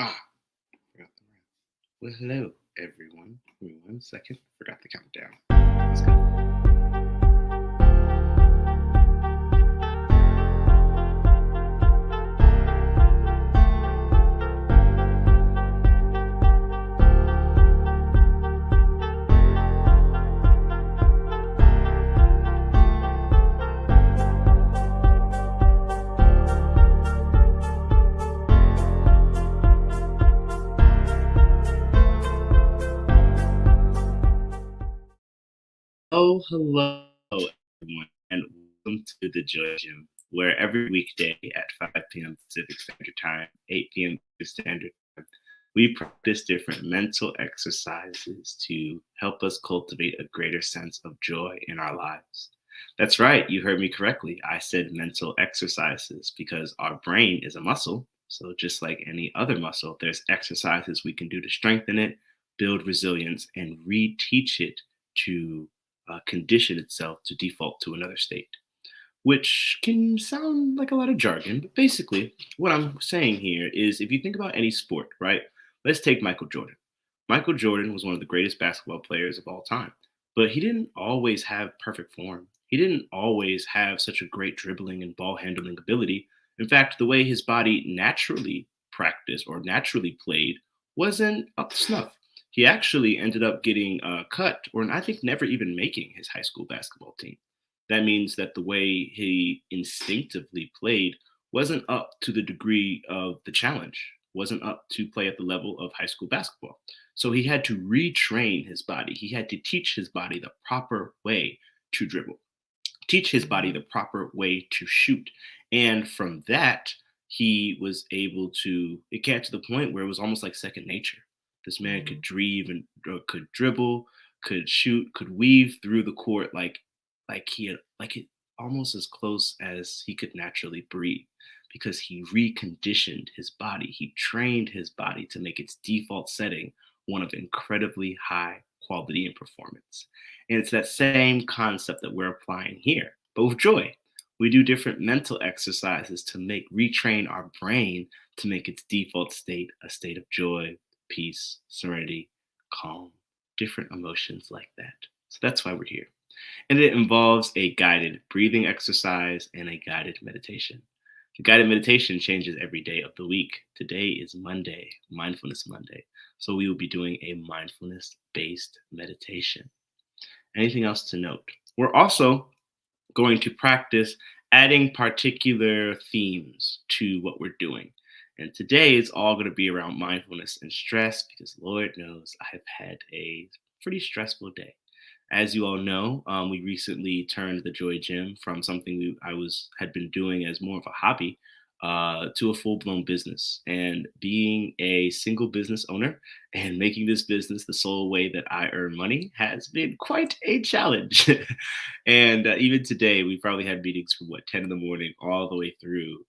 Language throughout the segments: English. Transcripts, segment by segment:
Ah, forgot the round. Well, hello, everyone. Give me 1 second. Forgot the countdown. Let's go. Oh, hello, everyone, and welcome to the Joy Gym, where every weekday at 5 p.m. Pacific Standard Time, 8 p.m. Pacific Standard Time, we practice different mental exercises to help us cultivate a greater sense of joy in our lives. That's right, you heard me correctly. I said mental exercises because our brain is a muscle. So, just like any other muscle, there's exercises we can do to strengthen it, build resilience, and reteach it to condition itself to default to another state, which can sound like a lot of jargon. But basically, what I'm saying here is if you think about any sport, right? Let's take Michael Jordan. Michael Jordan was one of the greatest basketball players of all time, but he didn't always have perfect form. He didn't always have such a great dribbling and ball handling ability. In fact, the way his body naturally practiced or naturally played wasn't up to snuff. He actually ended up getting cut, or I think never even making his high school basketball team. That means that the way he instinctively played wasn't up to the degree of the challenge, wasn't up to play at the level of high school basketball. So he had to retrain his body. He had to teach his body the proper way to dribble, teach his body the proper way to shoot. And from that, he was able to, it got to the point where it was almost like second nature. This man could drive and could dribble, could shoot, could weave through the court like he had like it almost as close as he could naturally breathe because he reconditioned his body. He trained his body to make its default setting one of incredibly high quality and performance. And it's that same concept that we're applying here, but with joy. We do different mental exercises to make retrain our brain to make its default state a state of joy, peace, serenity, calm, different emotions like that. So that's why we're here. And it involves a guided breathing exercise and a guided meditation. The guided meditation changes every day of the week. Today is Monday, Mindfulness Monday. So we will be doing a mindfulness based meditation. Anything else to note? We're also going to practice adding particular themes to what we're doing. And today is all going to be around mindfulness and stress because Lord knows I have had a pretty stressful day. As you all know, we recently turned the Joy Gym from something I was had been doing as more of a hobby to a full blown business. And being a single business owner and making this business the sole way that I earn money has been quite a challenge. And even today, we probably had meetings from 10 in the morning all the way through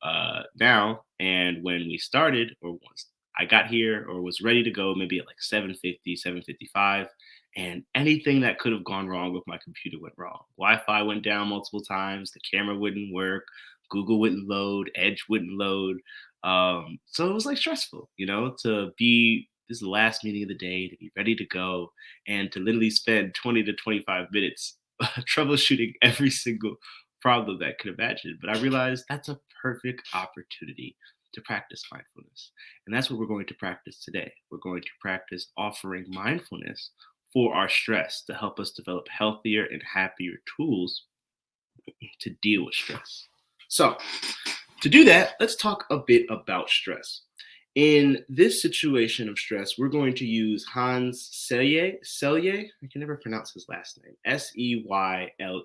now. And when we started, or once I got here or was ready to go, maybe at like 7:50, 7:55, and anything that could have gone wrong with my computer went wrong. Wi-Fi went down multiple times, the camera wouldn't work, Google wouldn't load, Edge wouldn't load. So it was like stressful, to be this is the last meeting of the day, to be ready to go, and to literally spend 20 to 25 minutes troubleshooting every single problem that I could imagine. But I realized that's a perfect opportunity to practice mindfulness. And that's what we're going to practice today. We're going to practice offering mindfulness for our stress to help us develop healthier and happier tools to deal with stress. So, to do that, let's talk a bit about stress. In this situation of stress, we're going to use Hans Selye. I can never pronounce his last name. Seyle.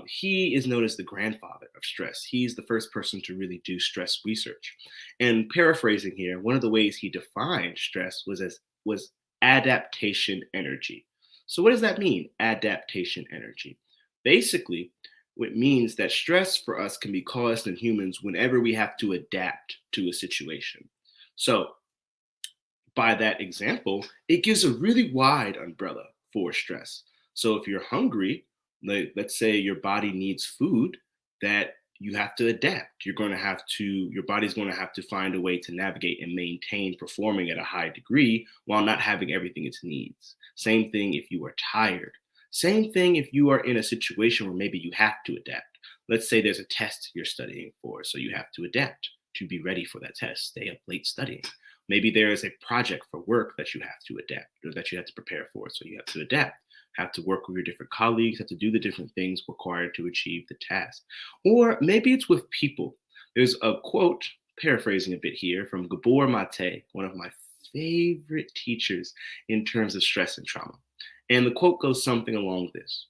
He is known as the grandfather of stress. He's the first person to really do stress research. And paraphrasing here, one of the ways he defined stress was adaptation energy. So what does that mean? Adaptation energy. Basically, it means that stress for us can be caused in humans whenever we have to adapt to a situation. So by that example, it gives a really wide umbrella for stress. So if you're hungry, let's say your body needs food that you have to adapt. Your body's going to have to find a way to navigate and maintain performing at a high degree while not having everything it needs. Same thing if you are tired. Same thing if you are in a situation where maybe you have to adapt. Let's say there's a test you're studying for, so you have to adapt to be ready for that test. Stay up late studying. Maybe there is a project for work that you have to adapt or that you have to prepare for, so you have to adapt, have to work with your different colleagues, have to do the different things required to achieve the task. Or maybe it's with people. There's a quote, paraphrasing a bit here, from Gabor Mate, one of my favorite teachers in terms of stress and trauma. And the quote goes something along this: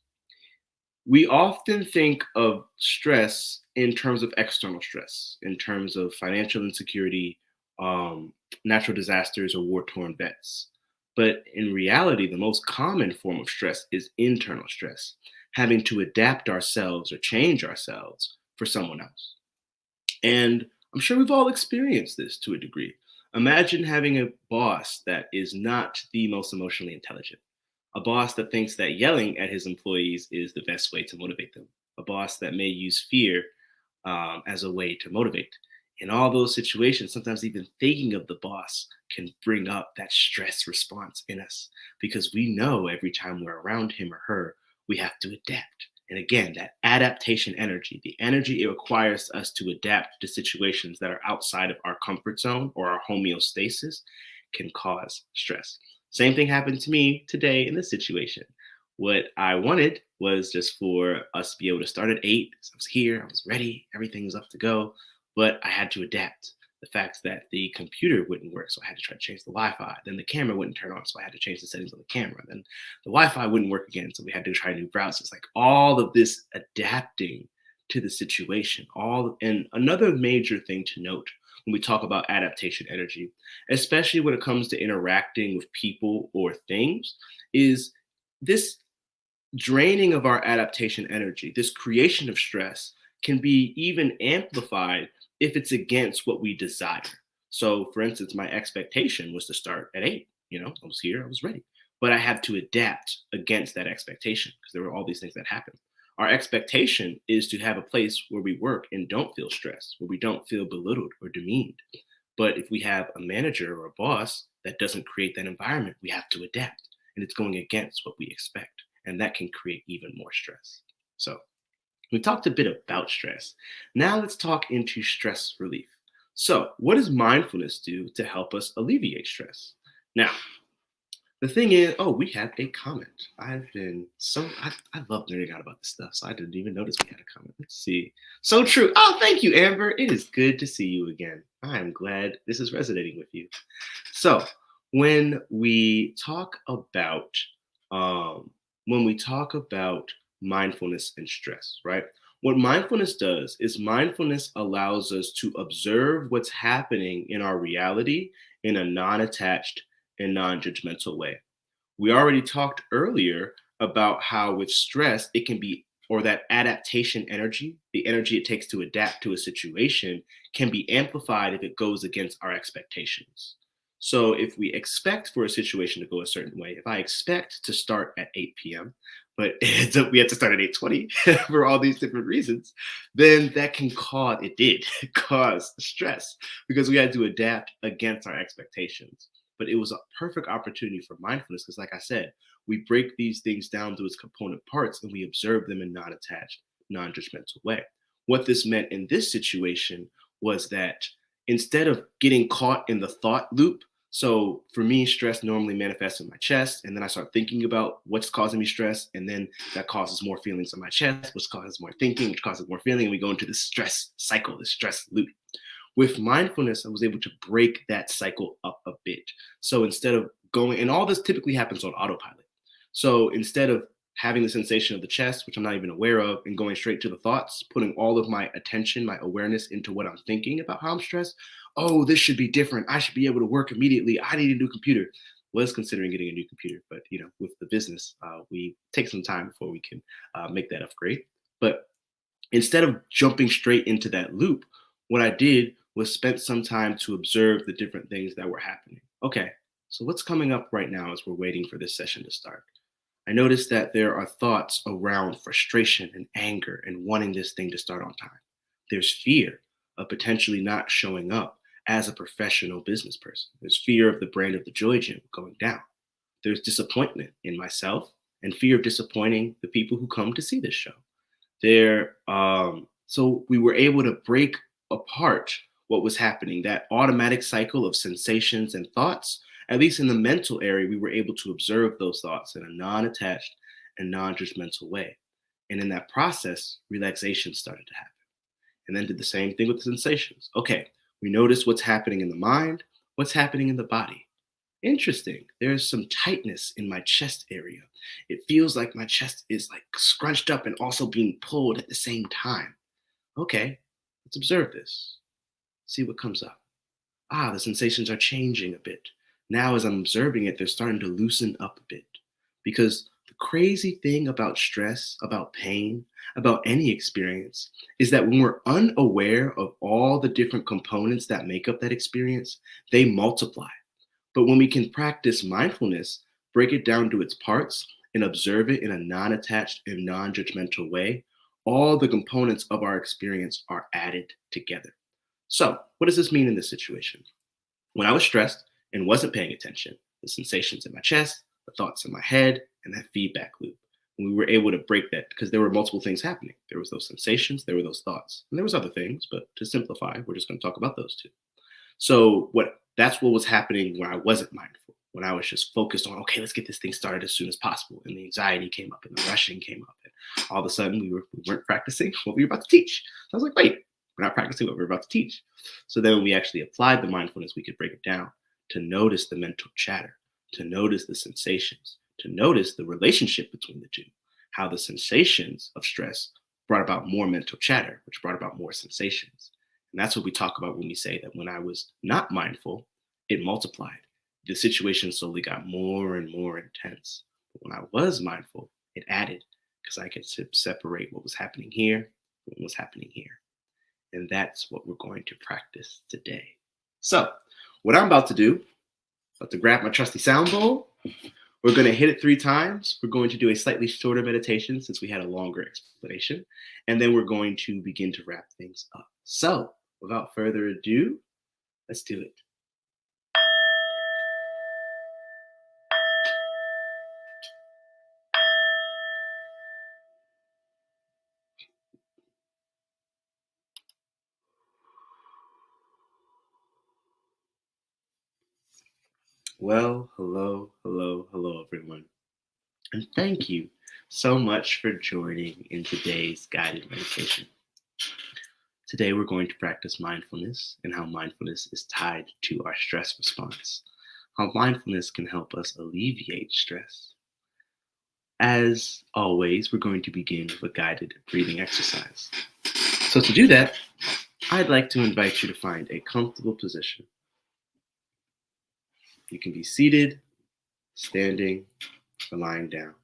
we often think of stress in terms of external stress, in terms of financial insecurity, natural disasters, or war torn vets. But in reality, the most common form of stress is internal stress, having to adapt ourselves or change ourselves for someone else. And I'm sure we've all experienced this to a degree. Imagine having a boss that is not the most emotionally intelligent, a boss that thinks that yelling at his employees is the best way to motivate them, a boss that may use fear as a way to motivate. In all those situations, sometimes even thinking of the boss can bring up that stress response in us because we know every time we're around him or her, we have to adapt. And again, that adaptation energy, the energy it requires us to adapt to situations that are outside of our comfort zone or our homeostasis, can cause stress. Same thing happened to me today in this situation. What I wanted was just for us to be able to start at 8. So I was here, I was ready, everything was up to go, but I had to adapt. The fact that the computer wouldn't work, so I had to try to change the Wi-Fi. Then the camera wouldn't turn on, so I had to change the settings on the camera. Then the Wi-Fi wouldn't work again, so we had to try new browsers. Like all of this adapting to the situation. And another major thing to note when we talk about adaptation energy, especially when it comes to interacting with people or things, is this draining of our adaptation energy, this creation of stress, can be even amplified if it's against what we desire. So, for instance, my expectation was to start at 8. I was here, I was ready. But I had to adapt against that expectation because there were all these things that happened. Our expectation is to have a place where we work and don't feel stressed, where we don't feel belittled or demeaned. But if we have a manager or a boss that doesn't create that environment, we have to adapt. And it's going against what we expect. And that can create even more stress. So, we talked a bit about stress. Now let's talk into stress relief. So, what does mindfulness do to help us alleviate stress? Now, the thing is, oh, we have a comment. I love learning out about this stuff, so I didn't even notice we had a comment. Let's see. So true. Oh, thank you, Amber. It is good to see you again. I am glad this is resonating with you. So, when we talk about um, when we talk about mindfulness and stress, right? What mindfulness does is mindfulness allows us to observe what's happening in our reality in a non-attached and non-judgmental way. We already talked earlier about how with stress, it can be, or that adaptation energy, the energy it takes to adapt to a situation, can be amplified if it goes against our expectations. So if we expect for a situation to go a certain way, if I expect to start at 8 p.m., but it ends up we had to start at 8:20 for all these different reasons, then that can it did cause stress because we had to adapt against our expectations. But it was a perfect opportunity for mindfulness because, like I said, we break these things down to its component parts and we observe them in non-attached, non-judgmental way. What this meant in this situation was that instead of getting caught in the thought loop, so for me, stress normally manifests in my chest, and then I start thinking about what's causing me stress, and then that causes more feelings in my chest, which causes more thinking, which causes more feeling, and we go into this stress cycle, this stress loop. With mindfulness, I was able to break that cycle up a bit. So instead of going, and all this typically happens on autopilot. So instead of having the sensation of the chest, which I'm not even aware of, and going straight to the thoughts, putting all of my attention, my awareness into what I'm thinking about how I'm stressed. Oh, this should be different. I should be able to work immediately. I need a new computer. Was considering getting a new computer, but with the business, we take some time before we can make that upgrade. But instead of jumping straight into that loop, what I did was spent some time to observe the different things that were happening. Okay, so what's coming up right now as we're waiting for this session to start? I noticed that there are thoughts around frustration and anger and wanting this thing to start on time. There's fear of potentially not showing up as a professional business person. There's fear of the brand of the Joy Gym going down. There's disappointment in myself and fear of disappointing the people who come to see this show. So we were able to break apart what was happening, that automatic cycle of sensations and thoughts. At least in the mental area, we were able to observe those thoughts in a non-attached and non-judgmental way. And in that process, relaxation started to happen. And then did the same thing with the sensations. Okay, we notice what's happening in the mind, what's happening in the body. Interesting. There's some tightness in my chest area. It feels like my chest is like scrunched up and also being pulled at the same time. Okay, let's observe this. See what comes up. Ah, the sensations are changing a bit. Now, as I'm observing it, they're starting to loosen up a bit. Because the crazy thing about stress, about pain, about any experience is that when we're unaware of all the different components that make up that experience, they multiply. But when we can practice mindfulness, break it down to its parts, and observe it in a non attached and non judgmental way, all the components of our experience are added together. So, what does this mean in this situation? When I was stressed and wasn't paying attention, the sensations in my chest, the thoughts in my head, and that feedback loop. And we were able to break that because there were multiple things happening. There was those sensations, there were those thoughts, and there was other things, but to simplify, we're just going to talk about those two. So what was happening when I wasn't mindful, when I was just focused on, okay, let's get this thing started as soon as possible. And the anxiety came up and the rushing came up. And all of a sudden we weren't practicing what we were about to teach. So I was like, wait, we're not practicing what we're about to teach. So then when we actually applied the mindfulness, we could break it down to notice the mental chatter, to notice the sensations, to notice the relationship between the two, how the sensations of stress brought about more mental chatter, which brought about more sensations. And that's what we talk about when we say that when I was not mindful, it multiplied. The situation slowly got more and more intense. But when I was mindful, it added because I could separate what was happening here from what was happening here. And that's what we're going to practice today. So, what I'm about to do, about to grab my trusty sound bowl. We're going to hit it 3 times. We're going to do a slightly shorter meditation since we had a longer explanation. And then we're going to begin to wrap things up. So, without further ado, let's do it. Well, hello, everyone. And thank you so much for joining in today's guided meditation. Today, we're going to practice mindfulness and how mindfulness is tied to our stress response, how mindfulness can help us alleviate stress. As always, we're going to begin with a guided breathing exercise. So to do that, I'd like to invite you to find a comfortable position. You can be seated, standing, or lying down.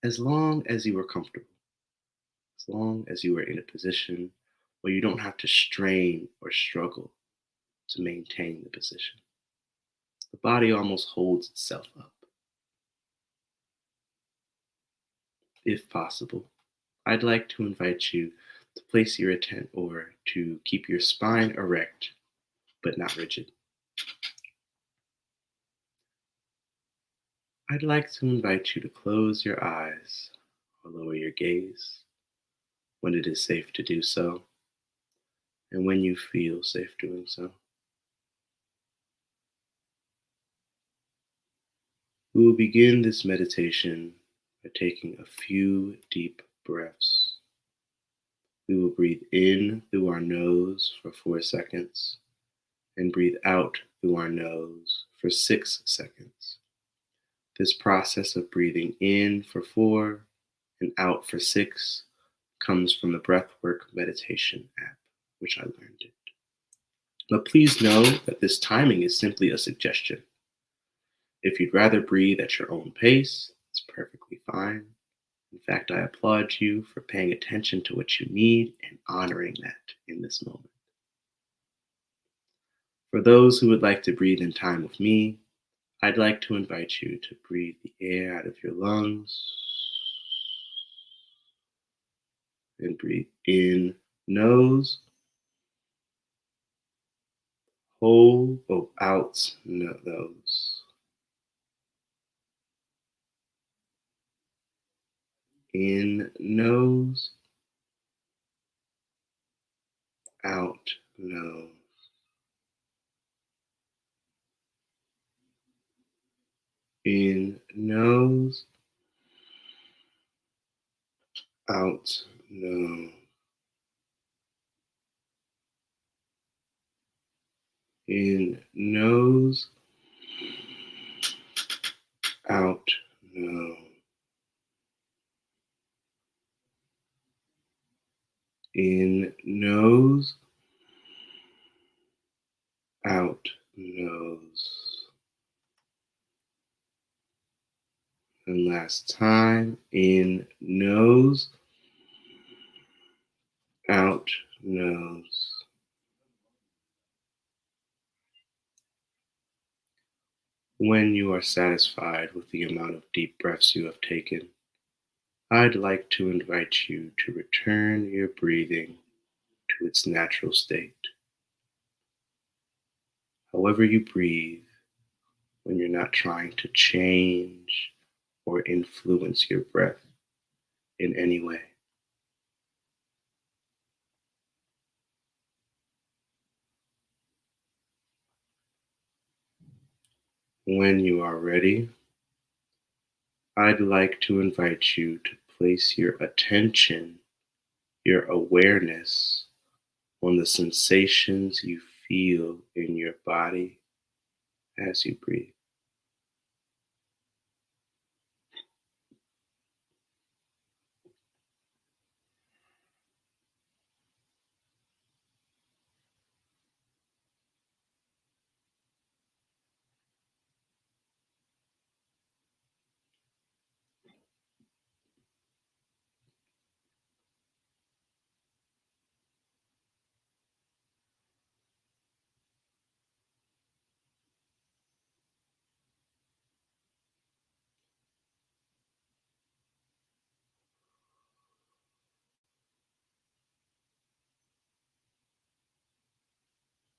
As long as you are comfortable, as long as you are in a position where you don't have to strain or struggle to maintain the position. The body almost holds itself up. If possible, I'd like to invite you to place your attention or to keep your spine erect but not rigid. I'd like to invite you to close your eyes or lower your gaze when it is safe to do so and when you feel safe doing so. We will begin this meditation by taking a few deep breaths. We will breathe in through our nose for 4 seconds and breathe out through our nose for 6 seconds. This process of breathing in for 4 and out for 6 comes from the Breathwork meditation app, which I learned it. But please know that this timing is simply a suggestion. If you'd rather breathe at your own pace, it's perfectly fine. In fact, I applaud you for paying attention to what you need and honoring that in this moment. For those who would like to breathe in time with me, I'd like to invite you to breathe the air out of your lungs and breathe in nose, hold, out, nose, in nose, out nose, in nose, out nose, in nose, out nose, in nose, out nose. And last time, in nose, out nose. When you are satisfied with the amount of deep breaths you have taken, I'd like to invite you to return your breathing to its natural state. However, you breathe when you're not trying to change or influence your breath in any way. When you are ready, I'd like to invite you to place your attention, your awareness on the sensations you feel in your body as you breathe.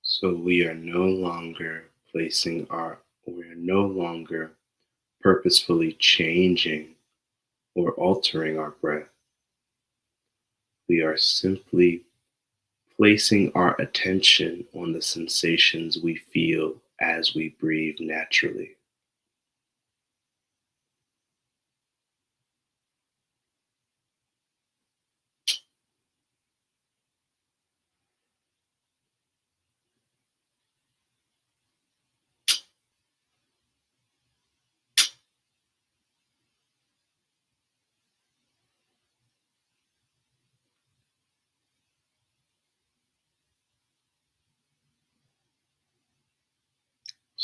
So we are no longer purposefully changing or altering our breath. We are simply placing our attention on the sensations we feel as we breathe naturally.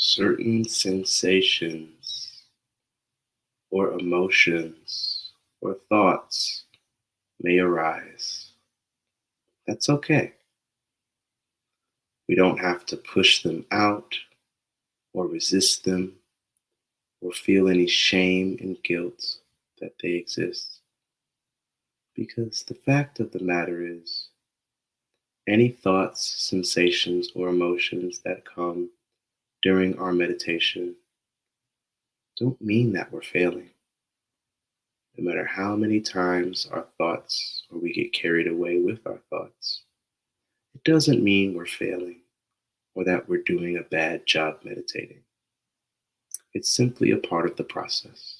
Certain sensations or emotions or thoughts may arise. That's okay. We don't have to push them out or resist them or feel any shame and guilt that they exist. Because the fact of the matter is, any thoughts, sensations, or emotions that come during our meditation don't mean that we're failing. No matter how many times our thoughts or we get carried away with our thoughts, it doesn't mean we're failing or that we're doing a bad job meditating. It's simply a part of the process.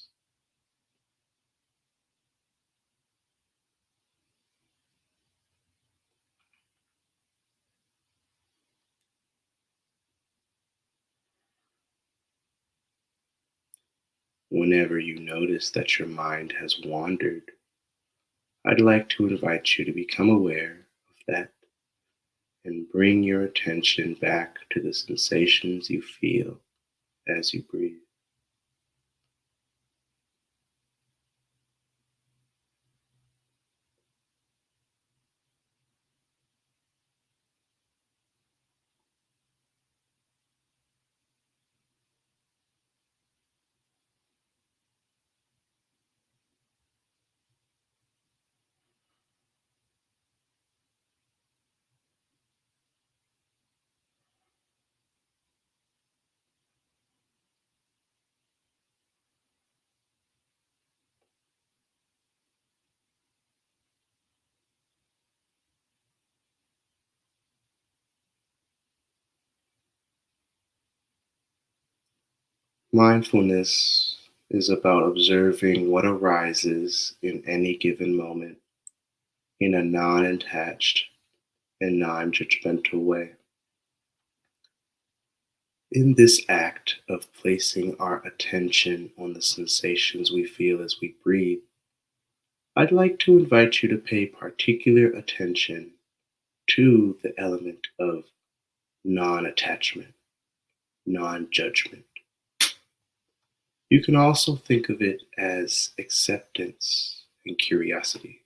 Whenever you notice that your mind has wandered, I'd like to invite you to become aware of that and bring your attention back to the sensations you feel as you breathe. Mindfulness is about observing what arises in any given moment in a non attached and non judgmental way. In this act of placing our attention on the sensations we feel as we breathe, I'd like to invite you to pay particular attention to the element of non attachment, non judgment. You can also think of it as acceptance and curiosity.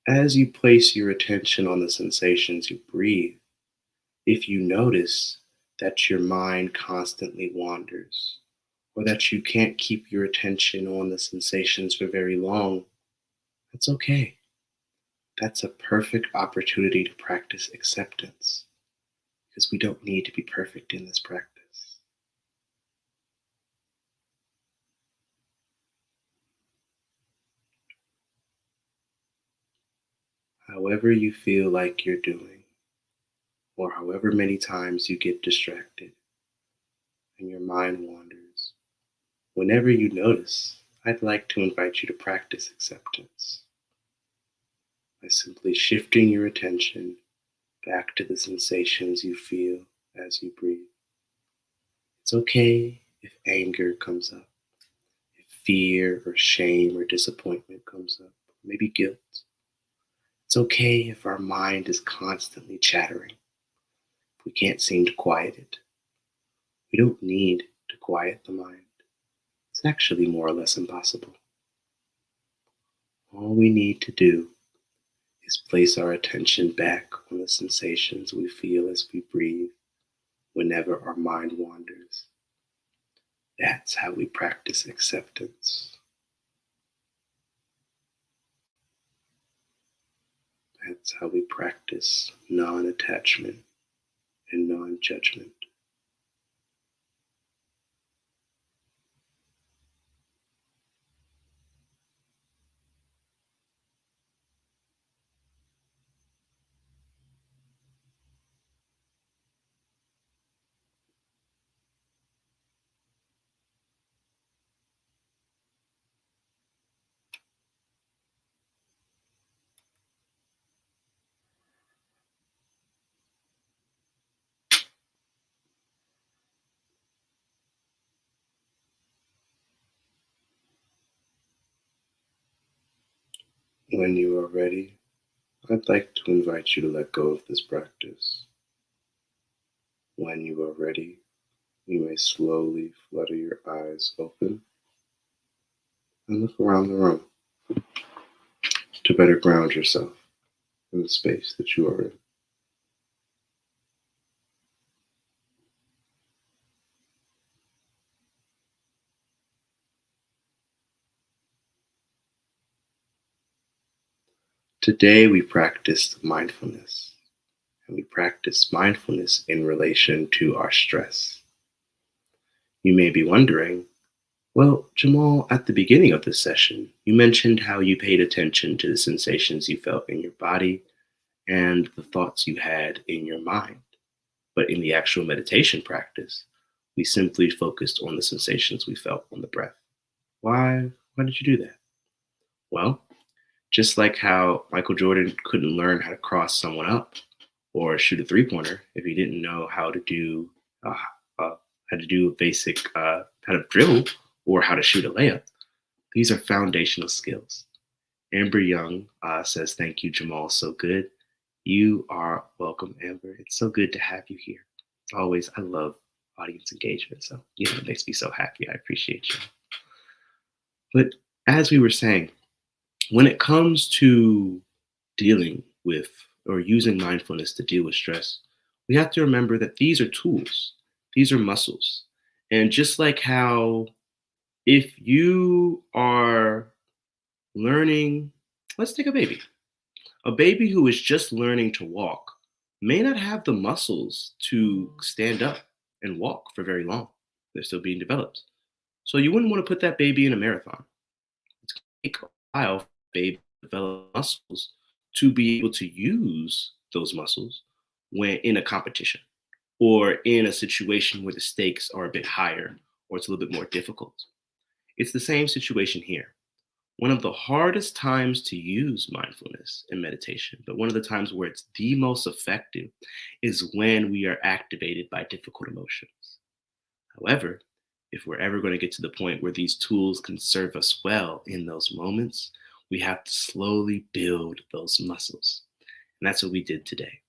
As you place your attention on the sensations you breathe, if you notice that your mind constantly wanders, or that you can't keep your attention on the sensations for very long, that's okay. That's a perfect opportunity to practice acceptance because we don't need to be perfect in this practice. However, you feel like you're doing, or however many times you get distracted and your mind wanders, whenever you notice, I'd like to invite you to practice acceptance by simply shifting your attention back to the sensations you feel as you breathe. It's okay if anger comes up, if fear or shame or disappointment comes up, maybe guilt. It's okay if our mind is constantly chattering. If we can't seem to quiet it, we don't need to quiet the mind. It's actually more or less impossible. All we need to do is place our attention back on the sensations we feel as we breathe whenever our mind wanders. That's how we practice acceptance. That's how we practice non attachment and non judgment. When you are ready, I'd like to invite you to let go of this practice. When you are ready, you may slowly flutter your eyes open and look around the room to better ground yourself in the space that you are in. Today, we practiced mindfulness, and we practice mindfulness in relation to our stress. You may be wondering, well, Jamal, at the beginning of this session, you mentioned how you paid attention to the sensations you felt in your body and the thoughts you had in your mind. But in the actual meditation practice, we simply focused on the sensations we felt on the breath. Why did you do that? Well, just like how Michael Jordan couldn't learn how to cross someone up or shoot a three-pointer if he didn't know uh, how to do a basic how to dribble or how to shoot a layup. These are foundational skills. Amber Young says, "Thank you, Jamal. So good." You are welcome, Amber. It's so good to have you here. Always, I love audience engagement. So, it makes me so happy. I appreciate you. But as we were saying, when it comes to dealing with or using mindfulness to deal with stress, we have to remember that these are tools, these are muscles. And just like how if you are learning, let's take a baby. A baby who is just learning to walk may not have the muscles to stand up and walk for very long. They're still being developed. So you wouldn't want to put that baby in a marathon. It's going to take a while for the baby to develop muscles to be able to use those muscles when in a competition. or in a situation where the stakes are a bit higher or it's a little bit more difficult. It's the same situation here. One of the hardest times to use mindfulness and meditation, but one of the times where it's the most effective, is when we are activated by difficult emotions. However, if we're ever going to get to the point where these tools can serve us well in those moments, we have to slowly build those muscles. And that's what we did today.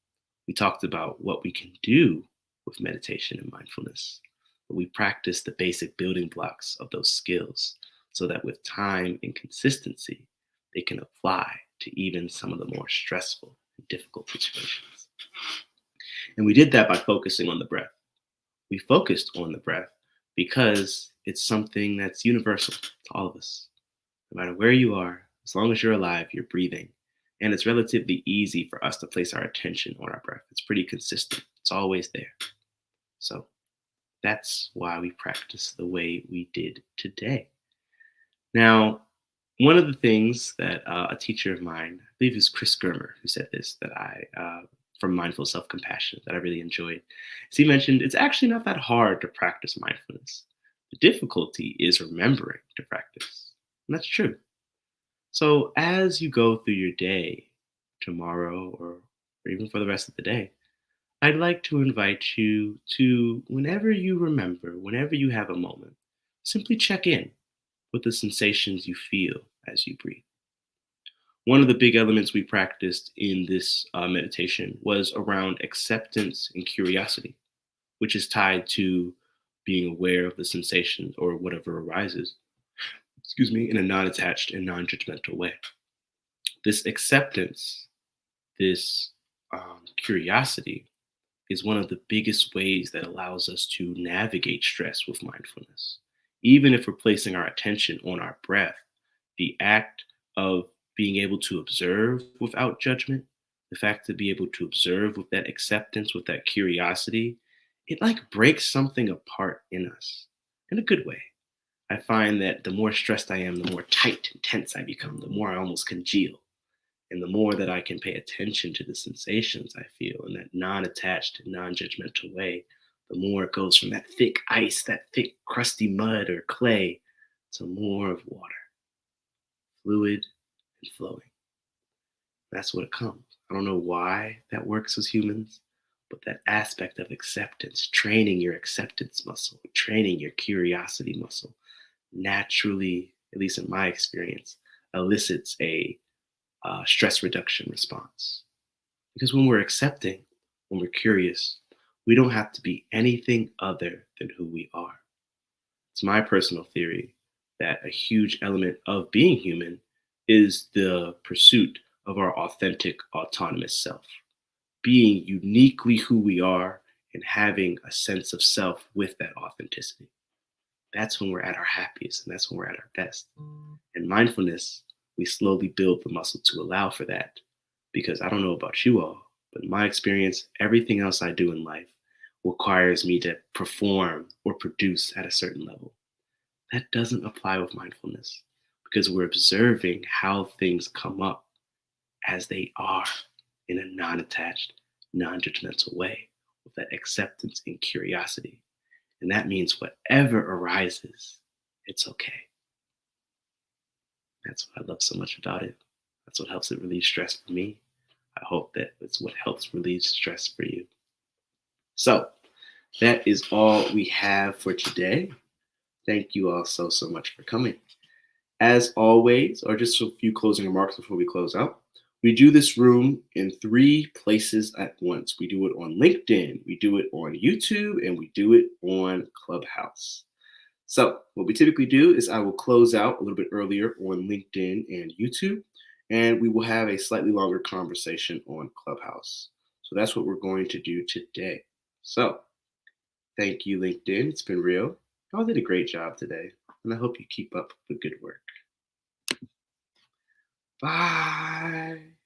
We talked about what we can do with meditation and mindfulness, but we practiced the basic building blocks of those skills so that with time and consistency, they can apply to even some of the more stressful and difficult situations. And we did that by focusing on the breath. We focused on the breath because it's something that's universal to all of us. No matter where you are, as long as you're alive, you're breathing. And it's relatively easy for us to place our attention on our breath. It's pretty consistent, it's always there. So that's why we practice the way we did today. Now, one of the things that a teacher of mine, I believe it was Chris Germer, who said this, that from Mindful Self Compassion, that I really enjoyed. As he mentioned, it's actually not that hard to practice mindfulness. The difficulty is remembering to practice. And that's true. So as you go through your day tomorrow or even for the rest of the day, I'd like to invite you to, whenever you remember, whenever you have a moment, simply check in with the sensations you feel as you breathe. One of the big elements we practiced in this meditation was around acceptance and curiosity, which is tied to being aware of the sensation or whatever arises, in a non attached and non judgmental way. This acceptance, this curiosity, is one of the biggest ways that allows us to navigate stress with mindfulness. Even if we're placing our attention on our breath, the act of being able to observe without judgment, the fact to be able to observe with that acceptance, with that curiosity, it like breaks something apart in us in a good way. I find that the more stressed I am, the more tight and tense I become, the more I almost congeal. And the more that I can pay attention to the sensations I feel in that non attached and non judgmental way, the more it goes from that thick ice, that thick, crusty mud or clay, to more of water, fluid and flowing. That's what it comes. I don't know why that works as humans, but that aspect of acceptance, training your acceptance muscle, training your curiosity muscle, naturally, at least in my experience, elicits a stress reduction response. Because when we're accepting, when we're curious, we don't have to be anything other than who we are. It's my personal theory that a huge element of being human is the pursuit of our authentic, autonomous self, being uniquely who we are and having a sense of self with that authenticity. That's when we're at our happiest and that's when we're at our best. And mindfulness, we slowly build the muscle to allow for that. Because I don't know about you all, but in my experience, everything else I do in life requires me to perform or produce at a certain level. That doesn't apply with mindfulness because we're observing how things come up as they are in a non attached, non judgmental way with that acceptance and curiosity. And that means whatever arises, it's okay. That's what I love so much about it. That's what helps it relieve stress for me. I hope that it's what helps relieve stress for you. So that is all we have for today. Thank you all so much for coming. As always, or just a few closing remarks before we close out, we do this room in 3 places at once. We do it on LinkedIn, we do it on YouTube, and we do it on Clubhouse. So what we typically do is I will close out a little bit earlier on LinkedIn and YouTube, and we will have a slightly longer conversation on Clubhouse. So that's what we're going to do today. So thank you, LinkedIn. It's been real. Y'all did a great job today, and I hope you keep up the good work. Bye.